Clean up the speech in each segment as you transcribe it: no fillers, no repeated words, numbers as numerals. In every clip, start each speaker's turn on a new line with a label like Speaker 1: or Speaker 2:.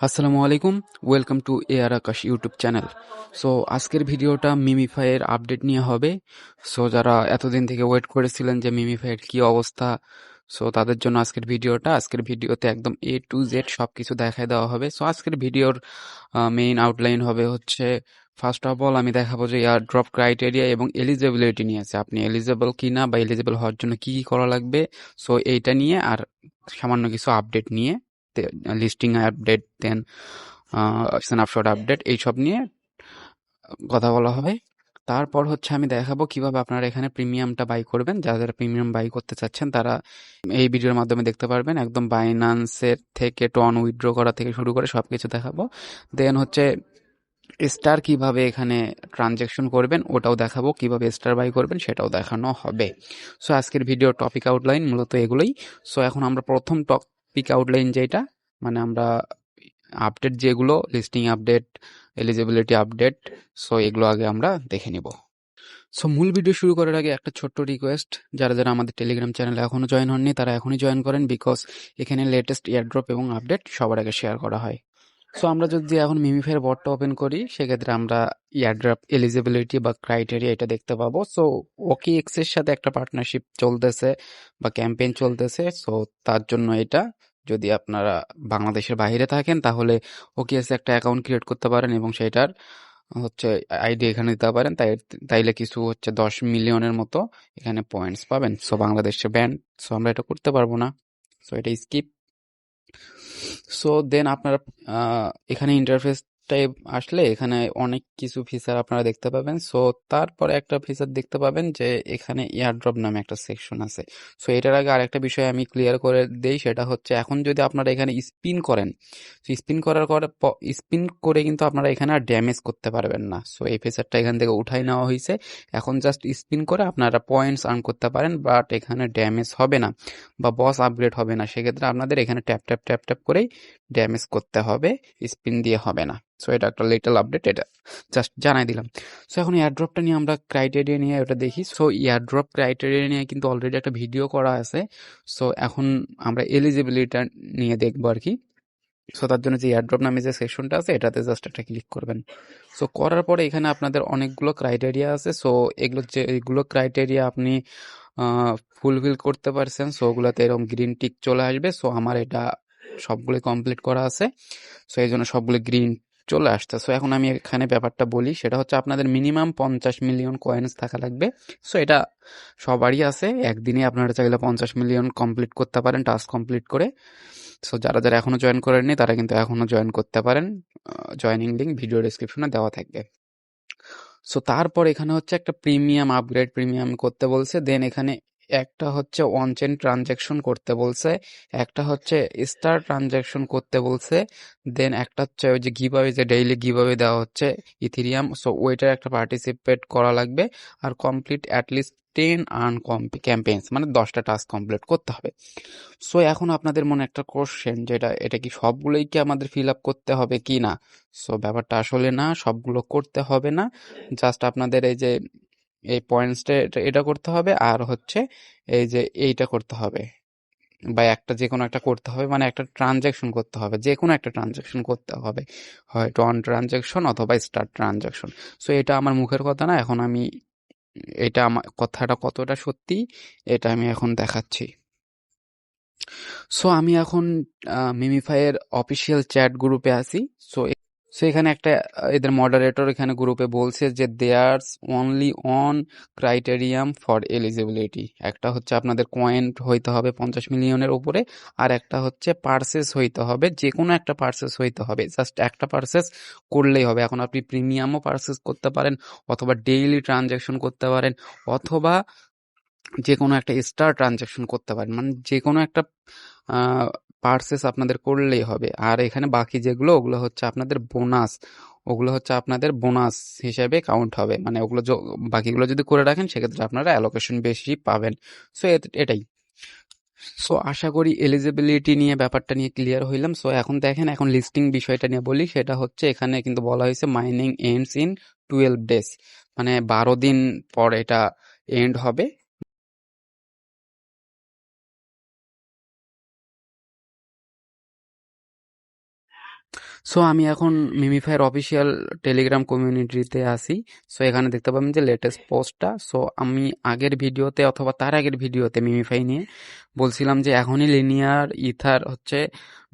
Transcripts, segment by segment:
Speaker 1: আসসালামু আলাইকুম, welcome to Ar Akash YouTube channel. So আজকের ভিডিওটা MemeFi এর আপডেট নিয়ে হবে। সো যারা এতদিন থেকে ওয়েট করেছিলেন যে MemeFi এর কি অবস্থা, সো তাদের জন্য আজকের ভিডিওতে একদম A to Z সবকিছু দেখায় দেওয়া হবে। সো আজকের ভিডিওর মেইন আউটলাইন হবে হচ্ছে, ফার্স্ট অফ অল আমি দেখাবো যে এয়ার ড্রপ ক্রাইটেরিয়া এবং এলিজিবিলিটি নিয়ে আছে, আপনি এলিজিবল কিনা বা এলিজিবল হওয়ার জন্য কি কি করা লাগবে। সো এইটা নিয়ে আর সামান্য কিছু আপডেট নিয়ে, লিস্টিং আপডেট, দেন স্ন্যাপশট আপডেট, এইসব নিয়ে কথা বলা হবে। তারপর হচ্ছে আমি দেখাবো কিভাবে আপনারা এখানে প্রিমিয়ামটা বাই করবেন। যারা যারা প্রিমিয়াম বাই করতে চাচ্ছেন তারা এই ভিডিওর মাধ্যমে দেখতে পারবেন। একদম বাইন্যান্সের থেকে টন উইথড্র করা থেকে শুরু করে সবকিছু দেখাবো। দেন হচ্ছে স্টার কিভাবে এখানে ট্রানজ্যাকশন করবেন ওটাও দেখাবো, কিভাবে স্টার বাই করবেন সেটাও দেখানো হবে। সো আজকের ভিডিও টপিক আউটলাইন মূলত এগুলোই। সো এখন আমরা প্রথম টপিক আউটলাইন যেটা, মানে আমরা আপডেট যেগুলো, listing update, eligibility update, so এগুলো আগে আমরা দেখে নিব। সো মূল ভিডিও শুরু করার আগে একটা ছোট্ট রিকোয়েস্ট, যারা যারা আমাদের টেলিগ্রাম চ্যানেলে এখনো জয়েন হননি তারা এখনই জয়েন করেন, বিকজ এখানে লেটেস্ট এয়ারড্রপ এবং আপডেট সবার আগে শেয়ার করা হয়। সো আমরা যদি এখন MemeFi এর বটটা ওপেন করি, সেক্ষেত্রে আমরা এয়ারড্রপ এলিজিবিলিটি বা ক্রাইটেরিয়া এটা দেখতে পাবো। সো OKX এর সাথে একটা পার্টনারশিপ চলতেছে বা ক্যাম্পেইন চলতেছে। সো তার জন্য এটা, যদি আপনারা বাংলাদেশের বাইরে থাকেন তাহলে OKX এ একটা অ্যাকাউন্ট ক্রিয়েট করতে পারেন এবং সেটার হচ্ছে আইডি এখানে দিতে পারেন। তাইলে কিছু হচ্ছে 10 মিলিয়নের মতো এখানে পয়েন্টস পাবেন। সো বাংলাদেশে ব্যান্ড, সো আমরা এটা করতে পারবো না, সো এটা স্কিপ। সো দেন আপনারা এখানে ইন্টারফেসটাই আসলে এখানে অনেক কিছু ফিচার আপনারা দেখতে পাবেন। সো তারপরে একটা ফিচার দেখতে পাবেন যে এখানে এয়ারড্রপ নামে একটা সেকশন আছে। সো এটার আগে আরেকটা বিষয় আমি ক্লিয়ার করে দেই, সেটা হচ্ছে এখন যদি আপনারা এখানে স্পিন করেন, স্পিন করে কিন্তু আপনারা এখানে আর ড্যামেজ করতে পারবেন না। সো এই ফিচারটা এখান থেকে উঠাই নেওয়া হয়েছে। এখন জাস্ট স্পিন করে আপনারা পয়েন্টস আর্ন করতে পারেন, বাট এখানে ড্যামেজ হবে না বা বস আপগ্রেড হবে না। সেক্ষেত্রে আপনাদের এখানে ট্যাপ ট্যাপ ট্যাপ ট্যাপ করেই ড্যামেজ করতে হবে, স্পিন দিয়ে হবে না। সো এটা একটা লিটল আপডেট, এটা জাস্ট জানাই দিলাম। সো এখন এয়ারড্রপটা নিয়ে আমরা ক্রাইটেরিয়া নিয়ে ওটা দেখি। সো এয়ারড্রপ ক্রাইটেরিয়া নিয়ে কিন্তু অলরেডি একটা ভিডিও করা আছে। সো এখন আমরা এলিজিবিলিটি নিয়ে দেখবো আর কি। সো তার জন্য যে এয়ারড্রপ নামে যে সেকশনটা আছে এটাতে জাস্ট একটা ক্লিক করবেন। সো করার পরে এখানে আপনাদের অনেকগুলো ক্রাইটেরিয়া আছে। সো এগুলো ক্রাইটেরিয়া আপনি ফুলফিল করতে পারছেন, সো ওগুলোতে এরকম গ্রিন টিক চলে আসবে। সো আমার এটা সবগুলো কমপ্লিট করা আছে, সো এই জন্য সবগুলো গ্রিন চলে আসছে। সো এখন আমি এখানে ব্যাপারটা বলি, সেটা হচ্ছে আপনাদের মিনিমাম 50 মিলিয়ন কয়েন্স থাকা লাগবে। সো এটা সবারই আছে, একদিনে আপনারা চাইলে 50 মিলিয়ন কমপ্লিট করতে পারেন টাস্ক কমপ্লিট করে। সো যারা যারা এখনো জয়েন করেননি তারা কিন্তু এখনো জয়েন করতে পারেন, জয়েনিং লিঙ্ক ভিডিও ডেসক্রিপশনে দেওয়া থাকবে। সো তারপর এখানে হচ্ছে একটা প্রিমিয়াম আপগ্রেড প্রিমিয়াম করতে বলছে। দেন এখানে একটা হচ্ছে অন চেইন ট্রানজ্যাকশন করতে বলছে, একটা হচ্ছে স্টার ট্রানজ্যাকশন করতে বলছে, দেন একটা হচ্ছে ওই যে গিভঅ্যাওয়ে, যে ডেইলি গিভঅ্যাওয়ে দেওয়া হচ্ছে ইথেরিয়াম, সো ওইটার একটা পার্টিসিপেট করা লাগবে। আর কমপ্লিট অ্যাটলিস্ট 10 আর্ন ক্যাম্পেইনস, মানে 10টা টাস্ক কমপ্লিট করতে হবে। সো এখন আপনাদের মনে একটা কোশ্চেন, যেটা এটা কি সবগুলোই কি আমাদের ফিল আপ করতে হবে কি না। সো ব্যাপারটা আসলে না, সবগুলো করতে হবে না। জাস্ট আপনাদের এই যে এই পয়েন্টসটা এটা করতে হবে, আর হচ্ছে এই যে এইটা করতে হবে, বা একটা যে কোনো একটা করতে হবে, মানে একটা ট্রানজ্যাকশন করতে হবে, যে কোনো একটা ট্রানজ্যাকশন করতে হবে, হয়তো অন ট্রানজ্যাকশন অথবা স্টার ট্রানজ্যাকশন। সো এটা আমার মুখের কথা না, এখন আমি এটা আমার কথাটা কতটা সত্যি এটা আমি এখন দেখাচ্ছি। সো আমি এখন মিমিফাই এর অফিসিয়াল চ্যাট গ্রুপে আছি। সো এখানে একটা এদের মডারেটর এখানে গ্রুপে বলছে যে there's only one criterium for eligibility. একটা হচ্ছে আপনাদের কয়েন হইতে হবে 50 মিলিয়নের উপরে, আর একটা হচ্ছে পার্সেস হইতে হবে, যে কোনো একটা পার্সেস হইতে হবে, জাস্ট একটা পার্সেস করলেই হবে। এখন আপনি প্রিমিয়ামও পার্সেস করতে পারেন, অথবা ডেইলি ট্রানজ্যাকশন করতে পারেন, অথবা যে কোনো একটা স্টার ট্রানজ্যাকশন করতে পারেন, মানে যে কোনো একটা পার্সেস আপনাদের করলেই হবে। আর এখানে বাকি যেগুলো, ওগুলো হচ্ছে আপনাদের বোনাস, ওগুলো হচ্ছে আপনাদের বোনাস হিসেবে কাউন্ট হবে, মানে ওগুলো বাকিগুলো যদি করে রাখেন সেক্ষেত্রে আপনারা অ্যালোকেশন বেশি পাবেন। সো এটাই। সো আশা করি এলিজিবিলিটি নিয়ে ব্যাপারটা নিয়ে ক্লিয়ার হইলাম। সো এখন দেখেন, এখন লিস্টিং বিষয়টা নিয়ে বলি। সেটা হচ্ছে এখানে কিন্তু বলা হয়েছে মাইনিং এন্ডস ইন 12 ডেজ, মানে 12 দিন পর এটা এন্ড হবে। সো আমি এখন মিমিফাইয়ের অফিসিয়াল টেলিগ্রাম কমিউনিটিতে আছি। সো এখানে দেখতে পাবেন যে লেটেস্ট পোস্টটা। সো আমি আগের ভিডিওতে অথবা তার আগের ভিডিওতে মিমিফাই নিয়ে বলছিলাম যে এখনই লিনিয়ার ইথার হচ্ছে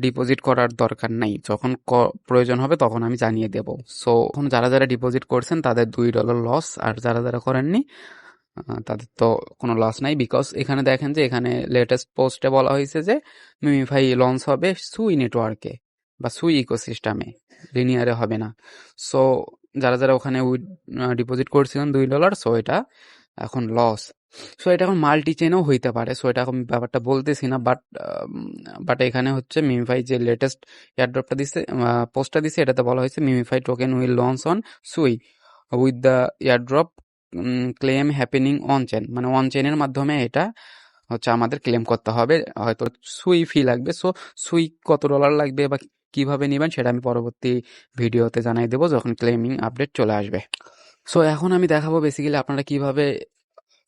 Speaker 1: ডিপোজিট করার দরকার নাই, যখন প্রয়োজন হবে তখন আমি জানিয়ে দেব। সো এখন যারা যারা ডিপোজিট করছেন তাদের $2 লস, আর যারা যারা করেননি তাদের তো কোনো লস নাই, বিকজ এখানে দেখেন যে এখানে লেটেস্ট পোস্টে বলা হয়েছে যে মিমিফাই লঞ্চ হবে সুই নেটওয়ার্কে বা সুই ইকোসিস্টেমে, লিনিয়ারে হবে না। সো যারা যারা ওখানে ডিপোজিট করছিলেন $2, সো এটা এখন লস। সো এটা এখন মাল্টি চেনও হইতে পারে, সো এটা এখন ব্যাপারটা বলতেছি না, বাট এখানে হচ্ছে মিমিফাই যে লেটেস্ট এয়ারড্রপটা দিচ্ছে, পোস্টটা দিচ্ছে, এটাতে বলা হয়েছে MemeFi token will launch on Sui with the airdrop claim happening on chain, মানে অন চেনের মাধ্যমে এটা হচ্ছে আমাদের ক্লেম করতে হবে। হয়তো সুই ফি লাগবে, সো সুই কত ডলার লাগবে বা কিভাবে নেবেন সেটা আমি পরবর্তী ভিডিওতে জানাই দেবো যখন ক্লেমিং আপডেট চলে আসবে। সো এখন আমি দেখাবো বেসিক্যালি আপনারা কিভাবে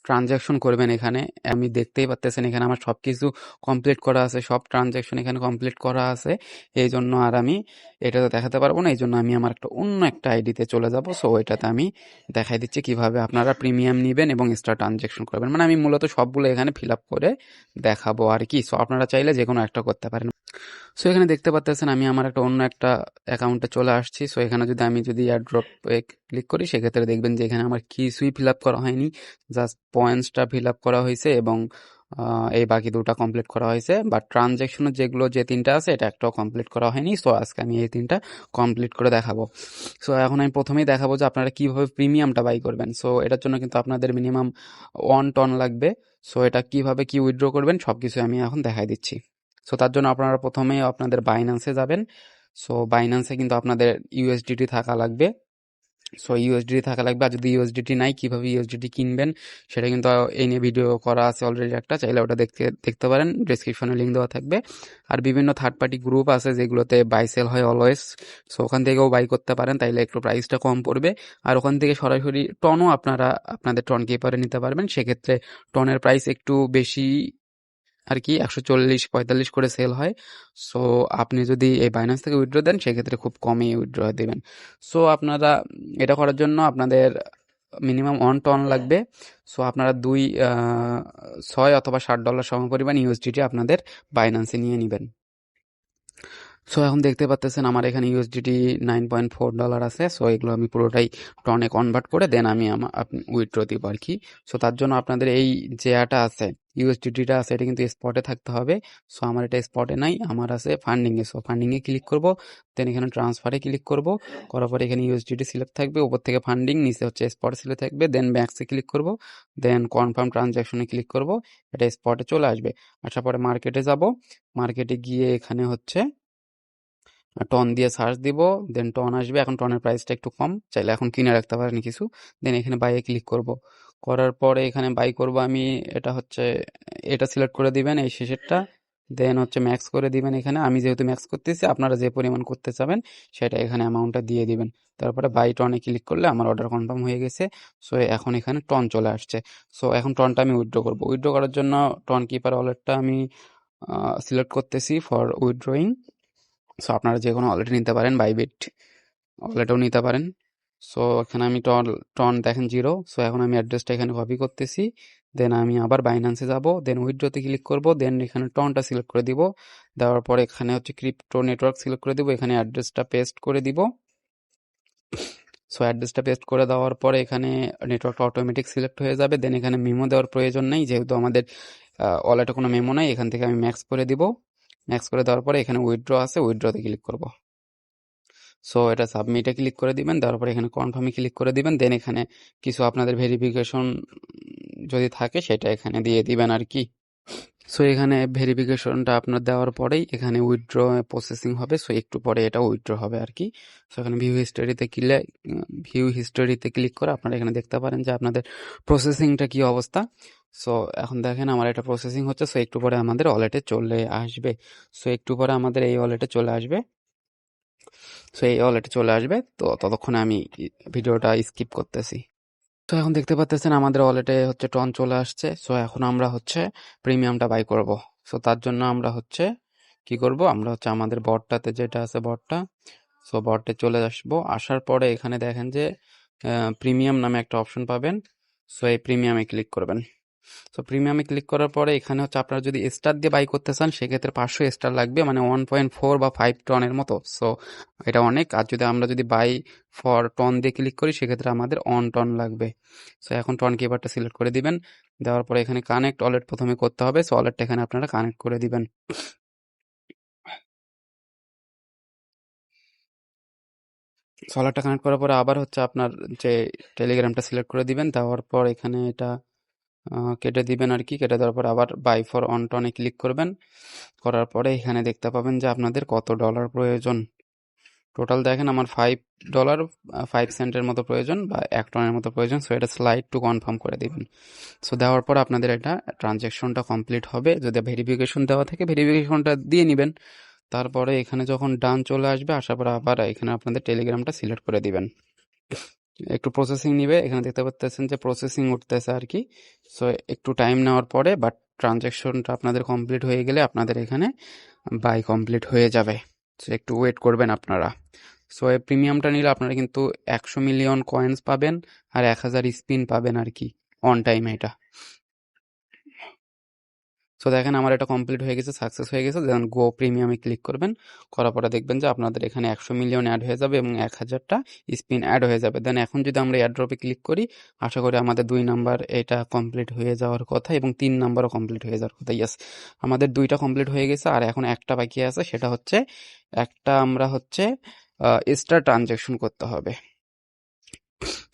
Speaker 1: ট্রানজ্যাকশন করবেন। এখানে আমি দেখতেই পাচ্ছেন এখানে আমার সব কিছু কমপ্লিট করা আছে, সব ট্রানজ্যাকশন এখানে কমপ্লিট করা আছে। এই জন্য আর আমি এটাতে দেখাতে পারবো না, এই জন্য আমি আমার অন্য একটা আইডিতে চলে যাব। সো এটাতে আমি দেখাই দিচ্ছি কিভাবে আপনারা প্রিমিয়াম নেবেন এবং এক্সট্রা ট্রানজ্যাকশন করবেন, মানে আমি মূলত সবগুলো এখানে ফিল আপ করে দেখাবো আর কি। সো আপনারা চাইলে যে কোনো একটা করতে পারেন। সো এখানে দেখতে পাচ্ছেন আমি আমার অন্য একটা অ্যাকাউন্টে চলে আসছি। সো এখানে যদি এয়ারড্রপ ক্লিক করি সেক্ষেত্রে দেখবেন যে এখানে আমার কিছুই ফিল আপ করা হয়নি, জাস্ট পয়েন্টসটা ফিল আপ করা হয়েছে এবং এই বাকি দুটা কমপ্লিট করা হয়েছে। বাট ট্রানজ্যাকশনের যে তিনটা আছে এটা একটাও কমপ্লিট করা হয়নি। সো আজকে আমি এই তিনটা কমপ্লিট করে দেখাবো। সো এখন আমি প্রথমেই দেখাবো যে আপনারা কিভাবে প্রিমিয়ামটা বাই করবেন। সো এটার জন্য কিন্তু আপনাদের মিনিমাম 1 টন লাগবে। সো এটা কিভাবে কি উইথড্র করবেন সবকিছু আমি এখন দেখাই দিচ্ছি। সো তার জন্য আপনারা প্রথমে আপনাদের বাইন্যান্সে যাবেন। সো বাইন্যান্সে কিন্তু আপনাদের ইউএসডিটি থাকা লাগবে। সো ইউএসডিটি থাকা লাগবে, আর যদি ইউএসডিটি নাই কিভাবে ইউএসডিটি কিনবেন সেটা কিন্তু এই নিয়ে ভিডিও করা আছে অলরেডি একটা, চাইলে ওটা দেখতে পারেন, ডেসক্রিপশনে লিঙ্ক দেওয়া থাকবে। আর বিভিন্ন থার্ড পার্টি গ্রুপ আছে যেগুলোতে বাই সেল হয় অলওয়েজ, সো ওখান থেকেও বাই করতে পারেন, তাইলে একটু প্রাইসটা কম পড়বে। আর ওখান থেকে সরাসরি টনও আপনারা আপনাদের টন কিপারে নিতে পারবেন, সেক্ষেত্রে টনের প্রাইস একটু বেশি আর কি, 140-45 করে সেল হয়। সো আপনি যদি এই বাইন্যান্স থেকে উইথড্র দেন সেক্ষেত্রে খুব কমই উইথড্র দেবেন। সো আপনারা এটা করার জন্য আপনাদের মিনিমাম 1 টন লাগবে। সো আপনারা 6 অথবা $60 সমপরিমাণ ইউএসডিটি আপনাদের বাইন্যান্সে নিয়ে নেবেন। সো এখন দেখতে পাচ্ছেন আমার এখানে ইউএসডিটি $9.4 আছে। সো এগুলো আমি পুরোটাই টনে কনভার্ট করে দেন আমি আপনি উইথড্র দিব আর কি। সো তার জন্য আপনাদের এই যেটা আছে ইউএসডিটিটা আছে এটা কিন্তু স্পটে থাকতে হবে। সো আমার এটা স্পটে নাই, আমার আছে ফান্ডিংয়ে। সো ফান্ডিংয়ে ক্লিক করব, দেন এখানে ট্রান্সফারে ক্লিক করব, করার পরে এখানে ইউএসডিটি সিলেক্ট থাকবে, উপর থেকে ফান্ডিং, নিচে হচ্ছে স্পট সিলেক্ট থাকবে, দেন ব্যাংকসে ক্লিক করব, দেন কনফার্ম ট্রানজ্যাকশনে ক্লিক করব, এটা স্পটে চলে আসবে। আসার পরে মার্কেটে যাব, মার্কেটে গিয়ে এখানে হচ্ছে টন দিয়ে সার্চ দিব, দেন টন আসবে। এখন টনের প্রাইসটা একটু কম, চাইলে এখন কিনে রাখতে পারেন কিছু। দেন এখানে বাইয়ে ক্লিক করব, করার পরে এখানে বাই করব আমি, এটা হচ্ছে এটা সিলেক্ট করে দিবেন এই শেষেরটা, দেন হচ্ছে ম্যাক্স করে দিবেন। এখানে আমি যেহেতু ম্যাক্স করতেছি, আপনারা যে পরিমাণ করতে চাবেন সেটা এখানে অ্যামাউন্টটা দিয়ে দিবেন। তারপরে বাই টনে ক্লিক করলে আমার অর্ডার কনফার্ম হয়ে গেছে। সো এখন এখানে টন চলে আসছে। সো এখন টনটা আমি উইথড্র করব। উইথড্র করার জন্য টন কিপার ওয়ালেটটা আমি সিলেক্ট করতেছি ফর উইথড্রয়িং। সো আপনারা যে কোনো ওয়ালেট নিতে পারেন, বাইবিট ওয়ালেটও নিতে পারেন। সো এখানে আমি টন দেখেন 0। সো এখন আমি অ্যাড্রেসটা এখানে কপি করতেছি, দেন আমি আবার বাইন্যান্সে যাব, দেন উইথড্রতে ক্লিক করব, দেন এখানে টনটা সিলেক্ট করে দিব, দেওয়ার পরে এখানে হচ্ছে ক্রিপ্টো নেটওয়ার্ক সিলেক্ট করে দিব, এখানে অ্যাড্রেসটা পেস্ট করে দিব। সো অ্যাড্রেসটা পেস্ট করে দেওয়ার পরে এখানে নেটওয়ার্কটা অটোমেটিক সিলেক্ট হয়ে যাবে, দেন এখানে মেমো দেওয়ার প্রয়োজন নেই যেহেতু আমাদের ওয়ালেটে কোনো মেমো নাই। এখান থেকে আমি ম্যাক্স করে দিব, ম্যাক্স করে দেওয়ার পরে এখানে উইথড্র আছে, উইথড্রতে ক্লিক করব। সো এটা সাবমিটে ক্লিক করে দিবেন, দেওয়ার পরে এখানে কনফার্মে ক্লিক করে দিবেন, দেন এখানে কিছু আপনাদের ভেরিফিকেশন যদি থাকে সেটা এখানে দিয়ে দিবেন আর কি। সো এখানে ভেরিফিকেশনটা আপনার দেওয়ার পরেই এখানে উইথড্র প্রসেসিং হবে। সো একটু পরে এটা উইথড্র হবে আর কি। সো এখানে ভিউ হিস্টোরিতে ক্লিক করে আপনারা এখানে দেখতে পারেন যে আপনাদের প্রসেসিংটা কি অবস্থা। সো এখন দেখেন আমার এটা প্রসেসিং হচ্ছে। সো একটু পরে আমাদের ওয়ালেটে চলে আসবে। সো একটু পরে আমাদের এই ওয়ালেটে চলে আসবে। সো এই ওয়ালেটে চলে আসবে, তো ততক্ষণে আমি ভিডিওটা স্কিপ করতেছি। তো এখন দেখতে পাচ্ছেন আমাদের ওয়ালেটে হচ্ছে টন চলে আসছে। সো এখন আমরা হচ্ছে প্রিমিয়ামটা বাই করব। সো তার জন্য আমরা হচ্ছে কি করব, আমরা হচ্ছে আমাদের বটটাতে যেটা আছে বটটা, সো বটে চলে আসবো, আসার পরে এখানে দেখেন যে প্রিমিয়াম নামে একটা অপশন পাবেন। সো এই প্রিমিয়ামে ক্লিক করবেন। সো প্রিমিয়ামে ক্লিক করার পরে এখানে হচ্ছে আপনারা যদি স্টার দিয়ে বাই করতে চান সেক্ষেত্রে 500 স্টার লাগবে, মানে 1.4 বা 5 টনের মতো। সো এটা অনেক। আর যদি আমরা যদি বাই ফর টন দিয়ে ক্লিক করি সেক্ষেত্রে আমাদের অন টন লাগবে। সো এখন টন কিপারটা সিলেক্ট করে দিবেন। দেওয়ার পরে এখানে কানেক্ট ওয়ালেট প্রথমে করতে হবে। সো ওয়ালেটটা এখানে আপনারা কানেক্ট করে দিবেন। সো ওয়ালেটটা কানেক্ট করার পরে আবার হচ্ছে আপনার যে টেলিগ্রামটা সিলেক্ট করে দিবেন। দেওয়ার পর এখানে এটা কেটে দিবেন আর কি। কেটে দেওয়ার পর আবার বাই ফর অন টনে ক্লিক করবেন। করার পরে এখানে দেখতে পাবেন যে আপনাদের কত ডলার প্রয়োজন। টোটাল দেখেন আমার $5 5 সেন্টের মতো প্রয়োজন বা 1 টনের মতো প্রয়োজন। সো এটা স্লাইড টু কনফার্ম করে দিবেন। সো দেওয়ার পর আপনাদের এটা ট্রানজ্যাকশনটা কমপ্লিট হবে। যদি ভেরিফিকেশন দেওয়া থাকে ভেরিফিকেশনটা দিয়ে নেবেন। তারপরে এখানে যখন ডান চলে আসবে, আসার পর আবার এখানে আপনাদের টেলিগ্রামটা সিলেক্ট করে দিবেন। একটু প্রসেসিং নিবে, এখানে দেখতে পাচ্ছেন যে প্রসেসিং উঠতেছে আর কি। সো একটু টাইম নেওয়ার পরে বাট ট্রানজ্যাকশনটা আপনাদের কমপ্লিট হয়ে গেলে আপনাদের এখানে বাই কমপ্লিট হয়ে যাবে। সো একটু ওয়েট করবেন আপনারা। সো এই প্রিমিয়ামটা নিলে আপনারা কিন্তু 100 মিলিয়ন কয়েন্স পাবেন আর 1000 স্পিন পাবেন আর কি অন টাইম এটা। সো দেখেন আমার এটা কমপ্লিট হয়ে গেছে, সাকসেস হয়ে গেছে। দেন গো প্রিমিয়ামে ক্লিক করবেন। করার পরে দেখবেন যে আপনাদের এখানে 100 মিলিয়ন অ্যাড হয়ে যাবে এবং 1000টা স্পিন অ্যাড হয়ে যাবে। দেন এখন যদি আমরা এয়ারড্রপে ক্লিক করি, আশা করি আমাদের 2 নাম্বার এটা কমপ্লিট হয়ে যাওয়ার কথা এবং 3 নাম্বারও কমপ্লিট হয়ে যাওয়ার কথা। ইয়েস, আমাদের 2টা কমপ্লিট হয়ে গেছে আর এখন একটা বাকি আছে, সেটা হচ্ছে একটা আমরা হচ্ছে স্টার ট্রানজ্যাকশন করতে হবে।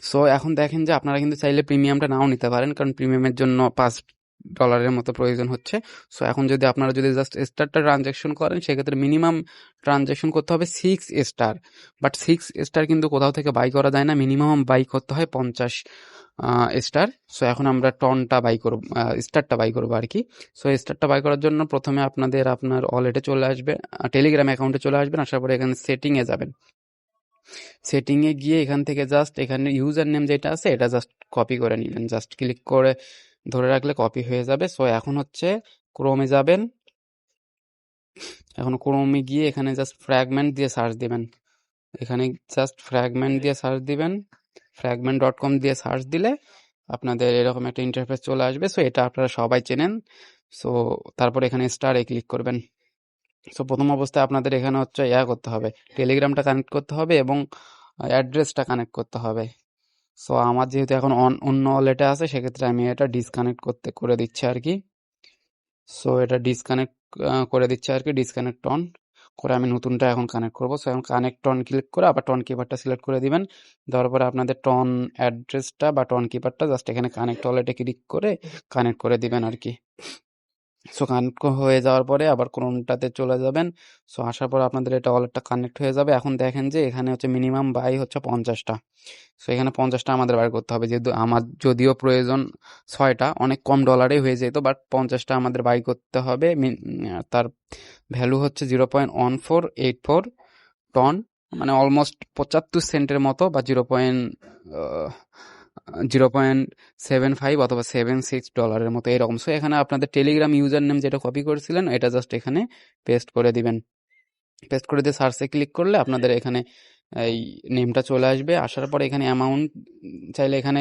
Speaker 1: সো এখন দেখেন যে আপনারা কিন্তু চাইলে প্রিমিয়ামটা নাও নিতে পারেন, কারণ প্রিমিয়ামের জন্য $5 মতো প্রয়োজন হচ্ছে। সো এখন যদি আপনারা যদি জাস্ট স্টারটা ট্রানজ্যাকশন করেন সেক্ষেত্রে মিনিমাম ট্রানজ্যাকশন করতে হবে 6 স্টার। বাট 6 স্টার কিন্তু কোথাও থেকে বাই করা যায় না, মিনিমাম বাই করতে হয় 50 স্টার। সো এখন আমরা টনটা বাই করব, স্টারটা বাই করবো আর কি। সো স্টারটা বাই করার জন্য প্রথমে আপনার ওয়ালেটে চলে আসবে, টেলিগ্রাম অ্যাকাউন্টে চলে আসবেন। আসার পরে এখানে সেটিংয়ে যাবেন। সেটিংয়ে গিয়ে এখান থেকে জাস্ট এখানে ইউজার নেম যেটা আছে এটা জাস্ট কপি করে নিলেন। জাস্ট ক্লিক করে ধরে রাখলে কপি হয়ে যাবে। সো এখন হচ্ছে ক্রোমে যাবেন। এখন ক্রোমে গিয়ে এখানে জাস্ট ফ্র্যাগমেন্ট দিয়ে সার্চ দিবেন। এখানে জাস্ট ফ্র্যাগমেন্ট দিয়ে সার্চ দিবেন। fragment.com দিয়ে সার্চ দিলে আপনাদের এরকম একটা ইন্টারফেস চলে আসবে। সো এটা আপনারা সবাই চেনেন। সো তারপর এখানে স্টারে ক্লিক করবেন। সো প্রথম অবস্থায় আপনাদের এখানে হচ্ছে করতে হবে, টেলিগ্রামটা কানেক্ট করতে হবে এবং অ্যাড্রেসটা কানেক্ট করতে হবে। সো আমার যেহেতু এখন অন্য ওয়ালেটে আছে সেক্ষেত্রে আমি এটা ডিসকানেক্ট করে দিচ্ছি আর কি। সো এটা ডিসকানেক্ট করে দিচ্ছি আর কি, ডিসকানেক্ট অন করে আমি নতুনটা এখন কানেক্ট করবো। সো এখন কানেক্ট অন ক্লিক করে আবার টন কিপারটা সিলেক্ট করে দিবেন। দেওয়ার পরে আপনাদের টন অ্যাড্রেসটা বা টন কিপারটা জাস্ট এখানে কানেক্ট ওয়ালেটে ক্লিক করে কানেক্ট করে দিবেন আর কি। সো কানেক্ট হয়ে যাওয়ার পরে আবার ক্রোমটাতে চলে যাবেন। সো আসার পর আপনাদের এটা ওয়ালেটটা কানেক্ট হয়ে যাবে। এখন দেখেন যে এখানে হচ্ছে মিনিমাম বাই হচ্ছে 50টা। সো এখানে 50টা আমাদের বাইর করতে হবে, যেহেতু আমার যদিও প্রয়োজন 6টা, অনেক কম ডলারেই হয়ে যেত, বাট 50টা আমাদের বাই করতে হবে। তার ভ্যালু হচ্ছে 0.1484 টন, মানে অলমোস্ট 75 সেন্টের মতো, বা 0.75 অথবা $76 মতো এরকম। সো এখানে আপনাদের টেলিগ্রাম ইউজার নেম যেটা কপি করেছিলেন এটা জাস্ট এখানে পেস্ট করে দিবেন। পেস্ট করে দিয়ে সার্চে ক্লিক করলে আপনাদের এখানে এই নেমটা চলে আসবে। আসার পরে এখানে অ্যামাউন্ট চাইলে এখানে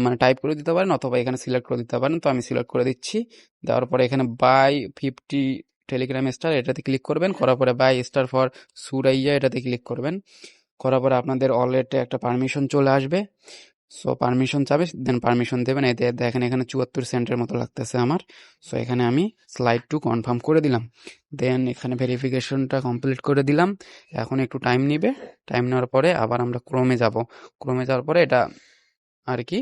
Speaker 1: মানে টাইপ করে দিতে পারেন অথবা এখানে সিলেক্ট করে দিতে পারেন। তো আমি সিলেক্ট করে দিচ্ছি। দেওয়ার পরে এখানে বাই 50 টেলিগ্রাম স্টার এটাতে ক্লিক করবেন। করার পরে বাই স্টার ফর সুরাইয়া এটাতে ক্লিক করবেন। করার পরে আপনাদের ওয়ালেটে একটা পারমিশন চলে আসবে। সো পারমিশন চাবে, দেন পারমিশন দেবেন। এতে দেখেন এখানে 74 সেন্টের মতো লাগতেছে আমার। সো এখানে আমি স্লাইড টু কনফার্ম করে দিলাম। দেন এখানে ভেরিফিকেশনটা কমপ্লিট করে দিলাম। এখন একটু টাইম নিবে। টাইম নেওয়ার পরে আবার আমরা ক্রোমে যাব। ক্রোমে যাওয়ার পরে এটা আর কি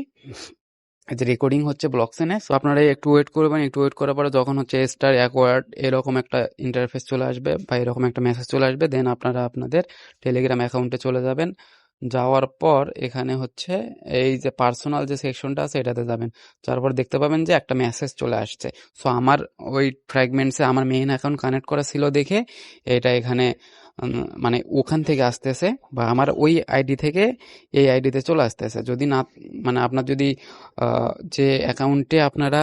Speaker 1: যে রেকর্ডিং হচ্ছে ব্লকচেনে। সো আপনারা একটু ওয়েট করবেন। একটু ওয়েট করার পরে যখন হচ্ছে স্টার অ্যাকোয়ার্ড এরকম একটা ইন্টারফেস চলে আসবে বা এরকম একটা মেসেজ চলে আসবে, দেন আপনারা আপনাদের টেলিগ্রাম অ্যাকাউন্টে চলে যাবেন। যাওয়ার পর এখানে হচ্ছে এই যে পার্সোনাল যে সেকশনটা আছে এটাতে যাবেন। তারপর দেখতে পাবেন যে একটা মেসেজ চলে আসছে। সো আমার ওই ফ্র্যাগমেন্টসে আমার মেইন অ্যাকাউন্ট কানেক্ট করা ছিল দেখে এটা এখানে মানে ওখান থেকে আসতেছে, বা আমার ওই আইডি থেকে এই আইডিতে চলে আসতেছে। যদি না, মানে আপনার যদি যে অ্যাকাউন্টে আপনারা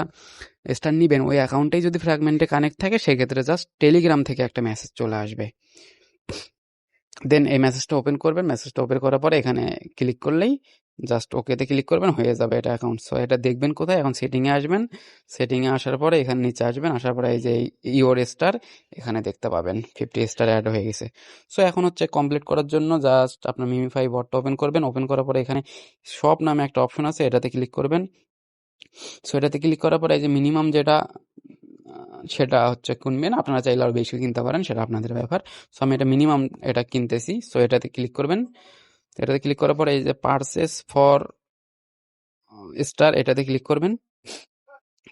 Speaker 1: স্টার নিবেন ওই অ্যাকাউন্টেই যদি ফ্র্যাগমেন্টে কানেক্ট থাকে সেক্ষেত্রে জাস্ট টেলিগ্রাম থেকে একটা মেসেজ চলে আসবে। দেন এই মেসেজটা ওপেন করবেন, মেসেজটা ওপেন করার পরে এখানে ক্লিক করলেই জাস্ট ওকেতে ক্লিক করবেন, হয়ে যাবে এটা অ্যাকাউন্ট। সো এটা দেখবেন কোথায়, এখন সেটিংয়ে আসবেন, সেটিংয়ে আসার পরে এখানে নিচে আসবেন, আসার পরে এই যে ইওর স্টার এখানে দেখতে পাবেন 50 স্টার অ্যাড হয়ে গেছে। সো এখন হচ্ছে কমপ্লিট করার জন্য জাস্ট আপনার মিমিফাই বটটা ওপেন করবেন, ওপেন করার পরে এখানে শপ নামে একটা অপশন আছে, এটাতে ক্লিক করবেন। সো এটাতে ক্লিক করার পরে এই যে মিনিমাম যেটা সেটা হচ্ছে কিনবেন, আপনারা চাইলে আরও বেশি কিনতে পারেন, সেটা আপনাদের ব্যাপার। সো আমি এটা মিনিমাম এটা কিনতেছি, সো এটাতে ক্লিক করবেন। এটাতে ক্লিক করার পরে এই যে পারচেস ফর স্টার এটাতে ক্লিক করবেন,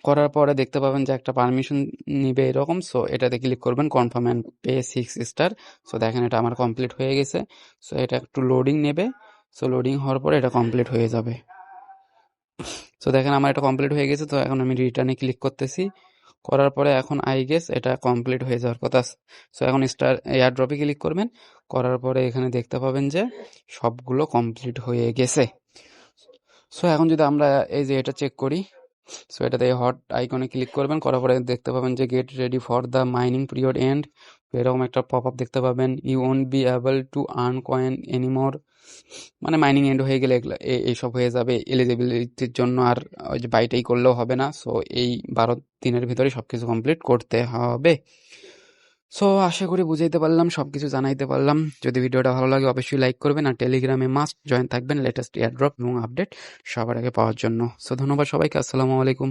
Speaker 1: করার পরে দেখতে পাবেন যে একটা পারমিশন নিবে এরকম। সো এটাতে ক্লিক করবেন, confirm and pay 6 star. So দেখেন এটা আমার কমপ্লিট হয়ে গেছে। সো এটা একটু লোডিং নেবে, সো লোডিং হওয়ার পরে এটা কমপ্লিট হয়ে যাবে। সো দেখেন আমার এটা কমপ্লিট হয়ে গেছে। তো এখন আমি রিটার্নে ক্লিক করতেছি, করার পরে এখন আই গেস এটা কমপ্লিট হয়ে যাওয়ার কথা। সো এখন স্টার এয়ারড্রপে ক্লিক করবেন, করার পরে এখানে দেখতে পাবেন যে সবগুলো কমপ্লিট হয়ে গেছে। সো এখন যদি আমরা এই যে এটা চেক করি, সো এটাতে হট আইকনে ক্লিক করবেন, করার পরে দেখতে পাবেন যে get ready for the mining period end, এরকম একটা পপ আপ দেখতে পাবেন, you won't be able to earn coin anymore, মানে মাইনিং এন্ড হয়ে গেলে এইসব হয়ে যাবে। এলিজিবিলিটির জন্য আর ওই যে বাইটাই করলেও হবে না। সো এই 12 দিনের ভিতরে সবকিছু কমপ্লিট করতে হবে। সো আশা করি বুঝাইতে পারলাম, সবকিছু জানাইতে পারলাম। যদি ভিডিওটা ভালো লাগে অবশ্যই লাইক করবেন, আর টেলিগ্রামে মাস্ট জয়েন থাকবেন লেটেস্ট এয়ারড্রপ এবং আপডেট সবার আগে পাওয়ার জন্য। সো ধন্যবাদ সবাইকে, আসসালামু আলাইকুম।